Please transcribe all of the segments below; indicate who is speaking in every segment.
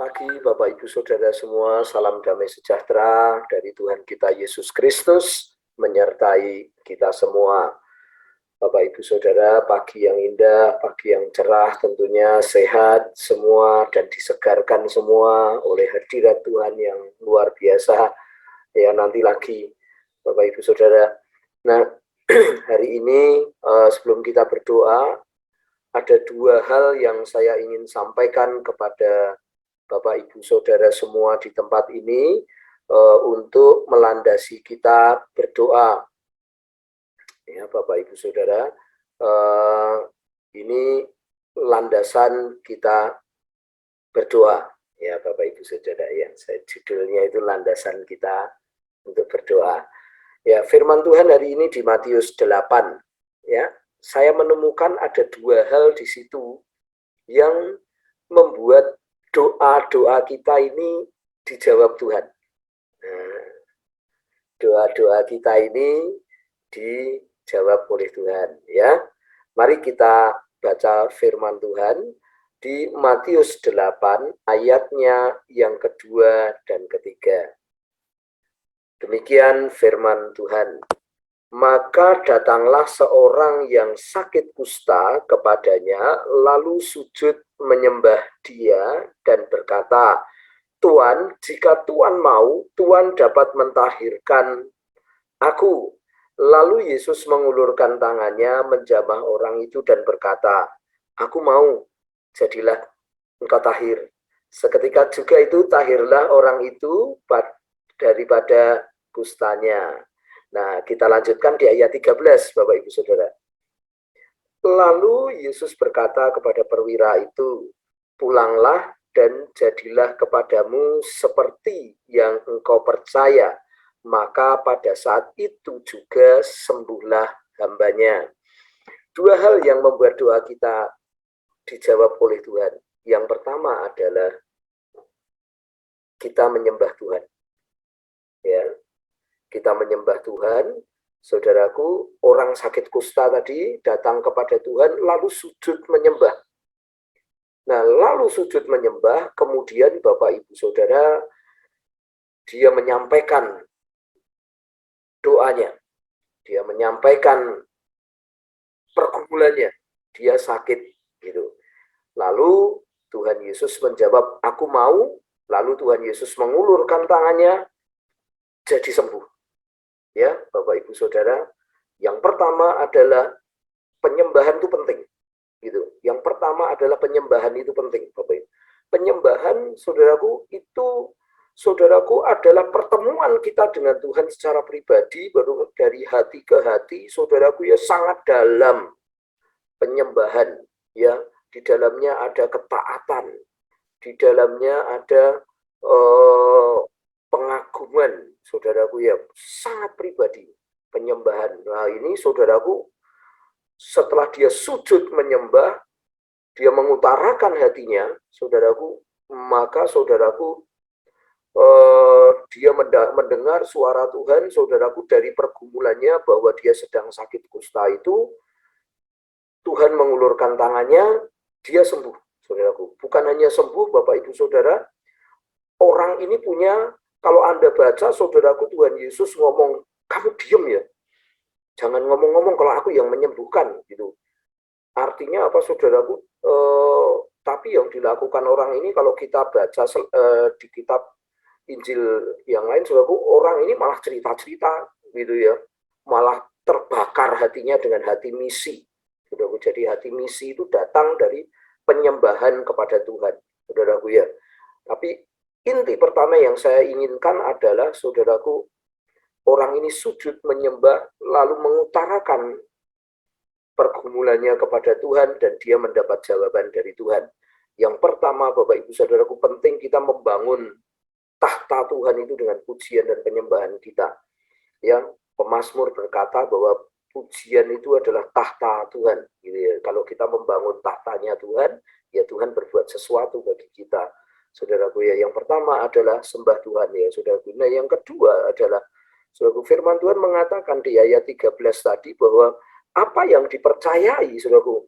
Speaker 1: pagi Bapak Ibu Saudara semua, salam damai sejahtera dari Tuhan kita Yesus Kristus menyertai kita semua. Bapak Ibu Saudara, pagi yang indah, pagi yang cerah, tentunya sehat semua dan disegarkan semua oleh hadirat Tuhan yang luar biasa. Ya, nanti lagi Bapak Ibu Saudara. Nah, hari ini sebelum kita berdoa, ada dua hal yang saya ingin sampaikan kepada Bapak Ibu Saudara semua di tempat ini untuk melandasi kita berdoa. Ya, Bapak Ibu Saudara, ini landasan kita berdoa. Ya, Bapak Ibu Saudara, yang saya judulnya itu landasan kita untuk berdoa. Ya, firman Tuhan hari ini di Matius 8. Ya, saya menemukan ada dua hal di situ yang membuat doa-doa kita ini dijawab Tuhan. Nah, doa-doa kita ini dijawab oleh Tuhan. Ya, mari kita baca firman Tuhan di Matius 8 ayatnya yang kedua dan ketiga. Demikian firman Tuhan. Maka datanglah seorang yang sakit kusta kepadanya, lalu sujud menyembah dia dan berkata, Tuan, jika Tuan mau, Tuan dapat mentahirkan aku. Lalu Yesus mengulurkan tangannya, menjamah orang itu dan berkata, aku mau, jadilah engkau tahir. Seketika juga itu tahirlah orang itu daripada kustanya. Nah, kita lanjutkan di ayat 13, Bapak Ibu Saudara. Lalu Yesus berkata kepada perwira itu, pulanglah dan jadilah kepadamu seperti yang engkau percaya. Maka pada saat itu juga sembuhlah hambanya. Dua hal yang membuat doa kita dijawab oleh Tuhan. Yang pertama adalah kita menyembah Tuhan. Ya, kita menyembah Tuhan. Saudaraku, orang sakit kusta tadi datang kepada Tuhan lalu sujud menyembah. Nah, lalu sujud menyembah, kemudian Bapak Ibu Saudara, dia menyampaikan doanya. Dia menyampaikan pergumulannya. Dia sakit gitu. Lalu Tuhan Yesus menjawab, aku mau. Lalu Tuhan Yesus mengulurkan tangannya, jadi sembuh. Ya, Bapak Ibu Saudara, yang pertama adalah penyembahan itu penting, gitu. Yang pertama adalah penyembahan itu penting, Bapak Ibu. Penyembahan, saudaraku, itu saudaraku adalah pertemuan kita dengan Tuhan secara pribadi, baru dari hati ke hati, saudaraku ya sangat dalam penyembahan, ya. Di dalamnya ada ketaatan, di dalamnya ada pengagungan, saudaraku ya, sangat pribadi, penyembahan. Nah ini saudaraku, setelah dia sujud menyembah, dia mengutarakan hatinya, saudaraku, maka saudaraku, dia mendengar suara Tuhan, saudaraku, dari pergumulannya bahwa dia sedang sakit kusta itu, Tuhan mengulurkan tangannya, dia sembuh, saudaraku. Bukan hanya sembuh, Bapak Ibu Saudara, orang ini punya, kalau Anda baca, saudaraku, Tuhan Yesus ngomong, kamu diem ya, jangan ngomong-ngomong kalau aku yang menyembuhkan, gitu. Artinya apa, saudaraku? Tapi yang dilakukan orang ini, kalau kita baca di kitab Injil yang lain, saudaraku, orang ini malah cerita-cerita, gitu ya, malah terbakar hatinya dengan hati misi. Saudaraku, jadi hati misi itu datang dari penyembahan kepada Tuhan, saudaraku ya. Tapi inti pertama yang saya inginkan adalah, saudaraku, orang ini sujud menyembah, lalu mengutarakan pergumulannya kepada Tuhan, dan dia mendapat jawaban dari Tuhan. Yang pertama, Bapak Ibu Saudaraku, penting kita membangun tahta Tuhan itu dengan pujian dan penyembahan kita. Yang pemazmur berkata bahwa pujian itu adalah tahta Tuhan. Gitu ya. Kalau kita membangun tahtanya Tuhan, ya Tuhan berbuat sesuatu bagi kita. Saudaraku ya, yang pertama adalah sembah Tuhan ya, saudaraku. Nah, yang kedua adalah, saudaraku, firman Tuhan mengatakan di ayat 13 tadi bahwa apa yang dipercayai, saudaraku,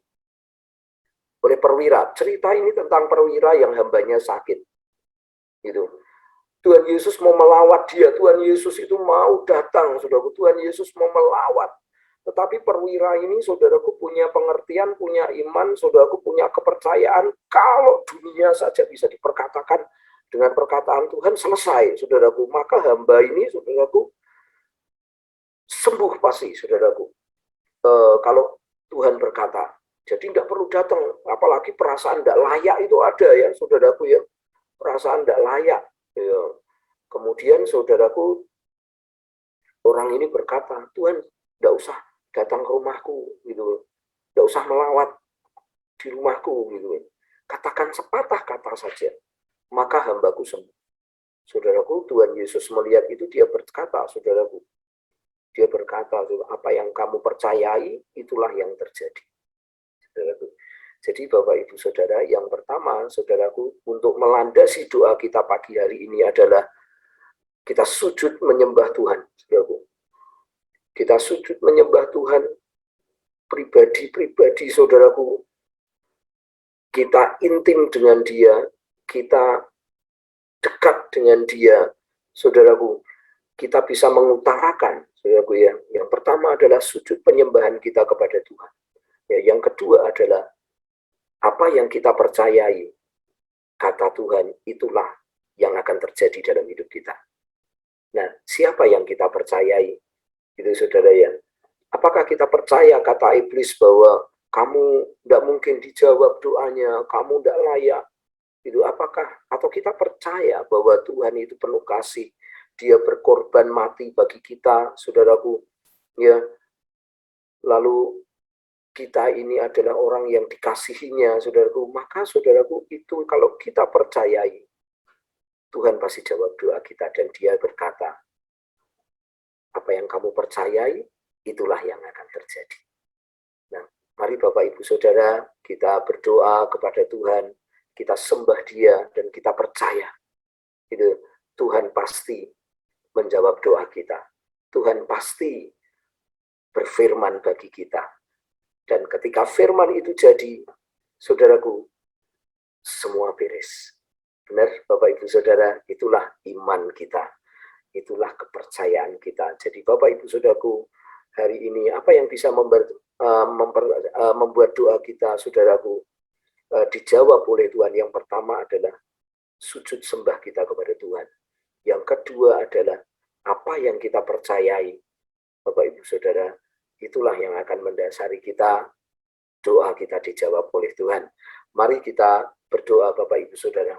Speaker 1: oleh perwira. Cerita ini tentang perwira yang hambanya sakit. Gitu. Tuhan Yesus mau melawat dia, Tuhan Yesus itu mau datang, saudaraku, Tuhan Yesus mau melawat. Tetapi perwira ini, saudaraku, punya pengertian, punya iman, saudaraku, punya kepercayaan, kalau dunia saja bisa diperkatakan dengan perkataan Tuhan, selesai, saudaraku. Maka hamba ini, saudaraku, sembuh pasti, saudaraku. Kalau Tuhan berkata, jadi tidak perlu datang, apalagi perasaan tidak layak itu ada ya, saudaraku ya, perasaan tidak layak. Ya. Kemudian saudaraku, orang ini berkata, Tuhan, tidak usah datang ke rumahku, gitu, tidak usah melawat di rumahku, gitu. Katakan sepatah kata saja, maka hambaku sembuh. Saudaraku, Tuhan Yesus melihat itu, dia berkata, saudaraku, dia berkata, apa yang kamu percayai, itulah yang terjadi. Saudaraku. Jadi Bapak Ibu Saudara, yang pertama, saudaraku, untuk melandasi doa kita pagi hari ini adalah kita sujud menyembah Tuhan, saudaraku. Kita sujud menyembah Tuhan, pribadi-pribadi, saudaraku. Kita intim dengan Dia, kita dekat dengan Dia, saudaraku. Kita bisa mengutarakan, saudaraku ya. Yang pertama adalah sujud penyembahan kita kepada Tuhan. Ya, yang kedua adalah apa yang kita percayai, kata Tuhan, itulah yang akan terjadi dalam hidup kita. Nah, siapa yang kita percayai? Itu saudara ya. Apakah kita percaya kata iblis bahwa kamu tidak mungkin dijawab doanya, kamu tidak layak? Itu apakah? Atau kita percaya bahwa Tuhan itu penuh kasih, Dia berkorban mati bagi kita, saudaraku. Ya, lalu kita ini adalah orang yang dikasihinya, saudaraku. Maka saudaraku, itu kalau kita percayai, Tuhan pasti jawab doa kita, dan Dia berkata, apa yang kamu percayai, itulah yang akan terjadi. Nah, mari Bapak Ibu Saudara, kita berdoa kepada Tuhan, kita sembah Dia, dan kita percaya, itu Tuhan pasti menjawab doa kita. Tuhan pasti berfirman bagi kita. Dan ketika firman itu jadi, saudaraku, semua beres. Benar, Bapak Ibu Saudara, itulah iman kita. Itulah kepercayaan kita. Jadi Bapak Ibu Saudaraku, hari ini apa yang bisa membuat doa kita, saudaraku, dijawab oleh Tuhan? Yang pertama adalah sujud sembah kita kepada Tuhan. Yang kedua adalah apa yang kita percayai, Bapak Ibu Saudara, itulah yang akan mendasari kita, doa kita dijawab oleh Tuhan. Mari kita berdoa Bapak Ibu Saudara.